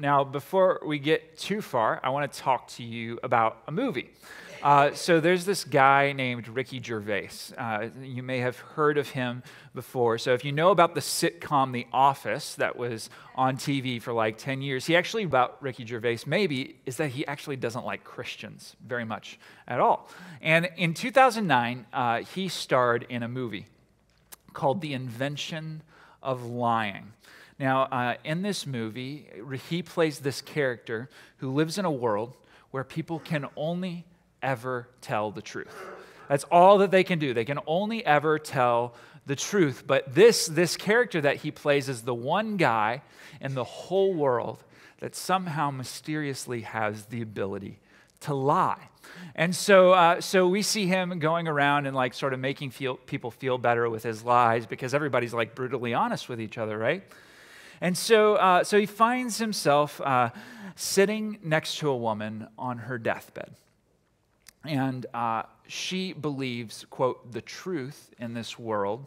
Now, before we get too far, I want to talk to you about a movie. So there's this guy named Ricky Gervais. You may have heard of him before. So if you know about the sitcom The Office that was on TV for like 10 years, about Ricky Gervais maybe is that he actually doesn't like Christians very much at all. And in 2009, he starred in a movie called The Invention of Lying. Now, in this movie, he plays this character who lives in a world where people can only ever tell the truth. That's all that they can do. They can only ever tell the truth. But this character that he plays is the one guy in the whole world that somehow mysteriously has the ability to lie. And so we see him going around and like sort of making people feel better with his lies because everybody's like brutally honest with each other, right? And so he finds himself sitting next to a woman on her deathbed. And she believes, quote, the truth in this world,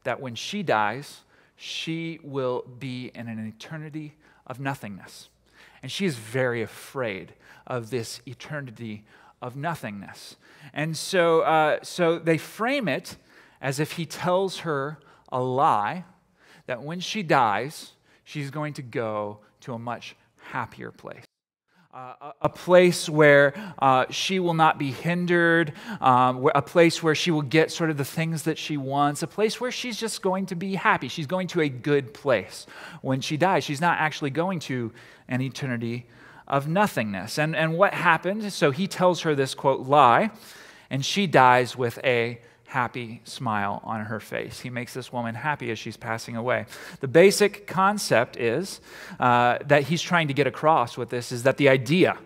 that when she dies, she will be in an eternity of nothingness. And she is very afraid of this eternity of nothingness. And so they frame it as if he tells her a lie, that when she dies, she's going to go to a much happier place. A place where she will not be hindered, a place where she will get sort of the things that she wants, a place where she's just going to be happy. She's going to a good place when she dies. She's not actually going to an eternity of nothingness. And what happened? So he tells her this, quote, lie, and she dies with a happy smile on her face. He makes this woman happy as she's passing away. The basic concept is that he's trying to get across with this is that the idea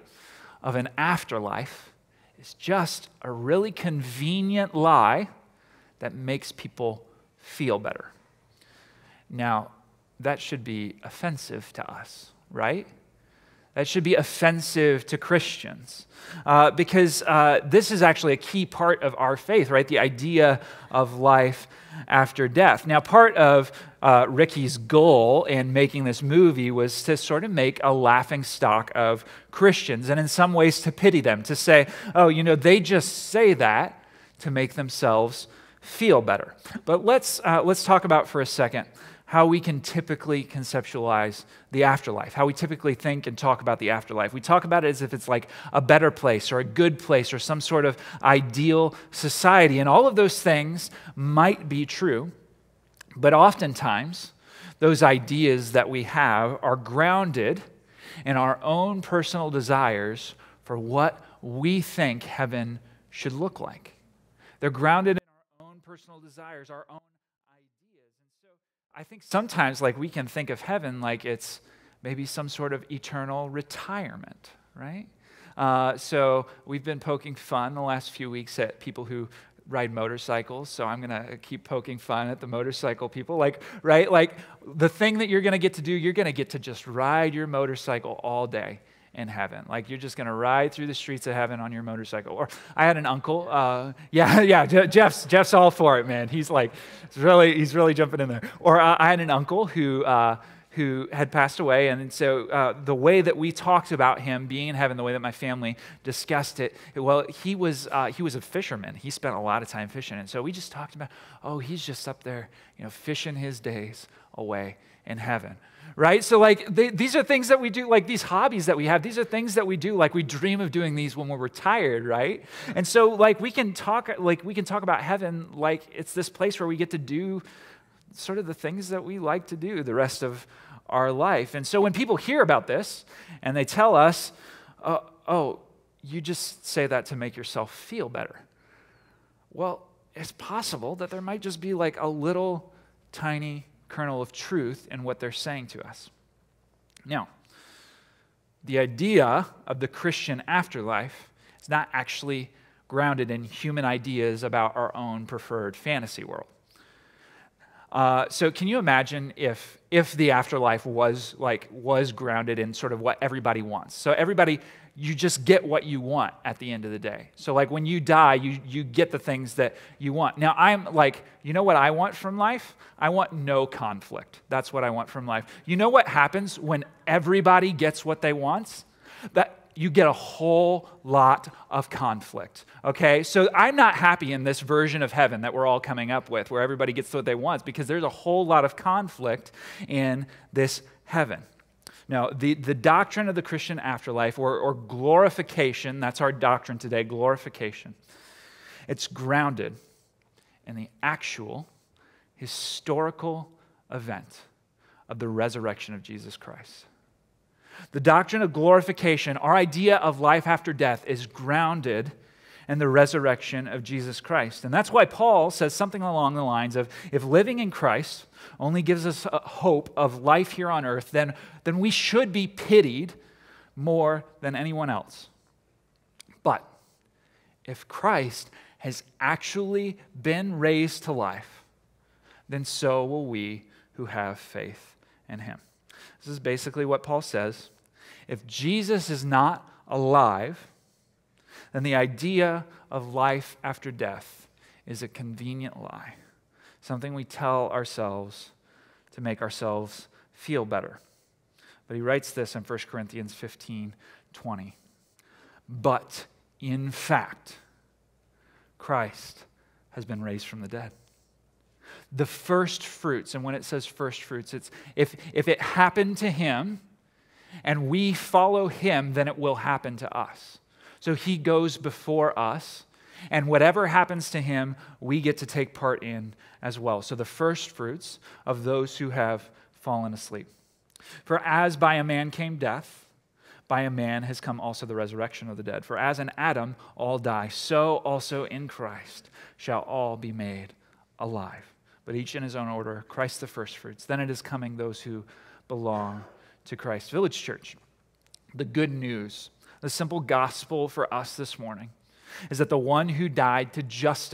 of an afterlife is just a really convenient lie that makes people feel better. Now, that should be offensive to us, right? That should be offensive to Christians because this is actually a key part of our faith, right? The idea of life after death. Now, part of Ricky's goal in making this movie was to sort of make a laughing stock of Christians and in some ways to pity them, to say, oh, you know, they just say that to make themselves feel better. But let's talk about for a second how we can typically conceptualize the afterlife, how we typically think and talk about the afterlife. We talk about it as if it's like a better place or a good place or some sort of ideal society. And all of those things might be true, but oftentimes those ideas that we have are grounded in our own personal desires for what we think heaven should look like. They're grounded in our own personal desires, our own ideas. And so I think sometimes like we can think of heaven like it's maybe some sort of eternal retirement, right? So we've been poking fun the last few weeks at people who ride motorcycles, so I'm going to keep poking fun at the motorcycle people. Like, right? Like the thing that you're going to get to do, you're going to get to just ride your motorcycle all day in heaven. Like you're just going to ride through the streets of heaven on your motorcycle. Or I had an uncle, Jeff's all for it, man. He's really jumping in there. Or I had an uncle who had passed away, and so the way that we talked about him being in heaven, the way that my family discussed it, well, he was a fisherman. He spent a lot of time fishing, and so we just talked about, oh, he's just up there, fishing his days away in heaven. Right? So like these are things that we do, like these hobbies that we have, these are things that we do, like we dream of doing these when we're retired, right? And so like we can talk about heaven like it's this place where we get to do sort of the things that we like to do the rest of our life. And so when people hear about this and they tell us, oh, you just say that to make yourself feel better. Well, it's possible that there might just be like a little tiny kernel of truth in what they're saying to us. Now, the idea of the Christian afterlife is not actually grounded in human ideas about our own preferred fantasy world. So can you imagine if the afterlife was grounded in sort of what everybody wants? So everybody, you just get what you want at the end of the day. So like when you die, you get the things that you want. Now I'm like, you know what I want from life? I want no conflict. That's what I want from life. You know what happens when everybody gets what they want? That you get a whole lot of conflict, okay? So I'm not happy in this version of heaven that we're all coming up with, where everybody gets what they want, because there's a whole lot of conflict in this heaven. Now, the doctrine of the Christian afterlife, or glorification, that's our doctrine today, glorification. It's grounded in the actual historical event of the resurrection of Jesus Christ. The doctrine of glorification, our idea of life after death, is grounded in the resurrection of Jesus Christ. And that's why Paul says something along the lines of, if living in Christ only gives us a hope of life here on earth, then we should be pitied more than anyone else. But if Christ has actually been raised to life, then so will we who have faith in him. This is basically what Paul says. If Jesus is not alive, then the idea of life after death is a convenient lie, something we tell ourselves to make ourselves feel better. But he writes this in 1 Corinthians 15:20. But in fact, Christ has been raised from the dead. The first fruits, and when it says first fruits, it's if it happened to him and we follow him, then it will happen to us. So he goes before us, and whatever happens to him, we get to take part in as well. So the first fruits of those who have fallen asleep. For as by a man came death, by a man has come also the resurrection of the dead. For as in Adam all die, so also in Christ shall all be made alive. But each in his own order, Christ the firstfruits. Then it is coming those who belong to Christ. Village Church, the good news, the simple gospel for us this morning is that the one who died to justify